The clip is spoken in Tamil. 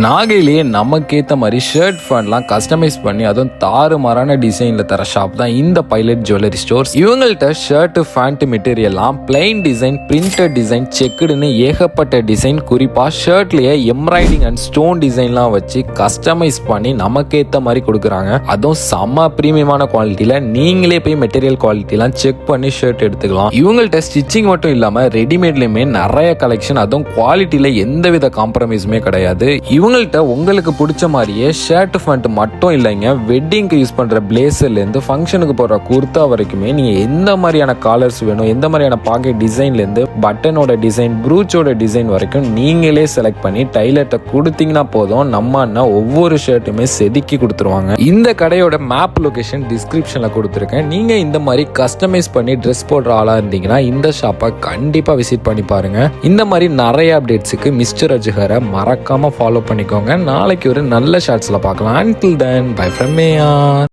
நாகையிலேயே நமக்கேற்ற மாதிரி ஷர்ட் ஃபேண்ட்லாம் கஸ்டமைஸ் பண்ணி அதுவும் தாறுமாறான டிசைனில் தர ஷாப் தான் இந்த பைலட் ஜுவல்லரி ஸ்டோர்ஸ். இவங்கள்ட்ட ஷர்ட் ஃபேண்ட் மெட்டீரியல்லாம் பிளைன் டிசைன், பிரிண்டட் டிசைன், செக்குடுன்னு ஏகப்பட்ட டிசைன், குறிப்பாக ஷர்ட்லேயே எம்ப்ராய்டிங் அண்ட் ஸ்டோன் டிசைன்லாம் வச்சு கஸ்டமைஸ் பண்ணி நமக்கேற்ற மாதிரி கொடுக்குறாங்க. அதுவும் செம்ம ப்ரீமியமான குவாலிட்டியில் நீங்களே போய் மெட்டீரியல் குவாலிட்டிலாம் செக் பண்ணி ஷர்ட் எடுத்துக்கலாம். இவங்கள்ட்ட ஸ்டிச்சிங் மட்டும் இல்லாமல் ரெடிமேட்லேயுமே நிறைய கலெக்ஷன், அதுவும் குவாலிட்டியில் எந்தவித காம்ப்ரமைஸுமே கிடையாது. இவங்கள்ட்ட உங்களுக்கு பிடிச்ச மாதிரியே ஷர்ட் ஃபேண்ட் மட்டும் இல்லைங்க, வெட்டிங்க்கு யூஸ் பண்ற பிளேசர்ல இருந்து ஃபங்க்ஷனுக்கு போடுற குர்தா வரைக்குமே நீங்க எந்த மாதிரியான காலர்ஸ் வேணும், எந்த மாதிரியான பாக்கெட் டிசைன்ல இருந்து பட்டனோட டிசைன், ப்ரூச்சோட டிசைன் வரைக்கும் நீங்களே செலக்ட் பண்ணி டைலர்ட்ட கொடுத்தீங்கன்னா போதும், நம்ம அண்ணா ஒவ்வொரு ஷர்ட்டுமே செதுக்கி கொடுத்துருவாங்க. இந்த கடையோட மேப் லொகேஷன் டிஸ்கிரிப்ஷன்ல கொடுத்துருக்கேன். நீங்க இந்த மாதிரி கஸ்டமைஸ் பண்ணி ட்ரெஸ் போடுற ஆளா இருந்தீங்கன்னா இந்த ஷாப்பை கண்டிப்பா விசிட் பண்ணி பாருங்க. இந்த மாதிரி நிறைய அப்டேட்ஸுக்கு மிஸ்டர் அஜுஹரை மறக்காம ஃபாலோ பண்ணிக்கோங்க. நாளைக்கு ஒரு நல்ல ஷார்ட்ஸ்ல பார்க்கலாம். Until then, bye from me.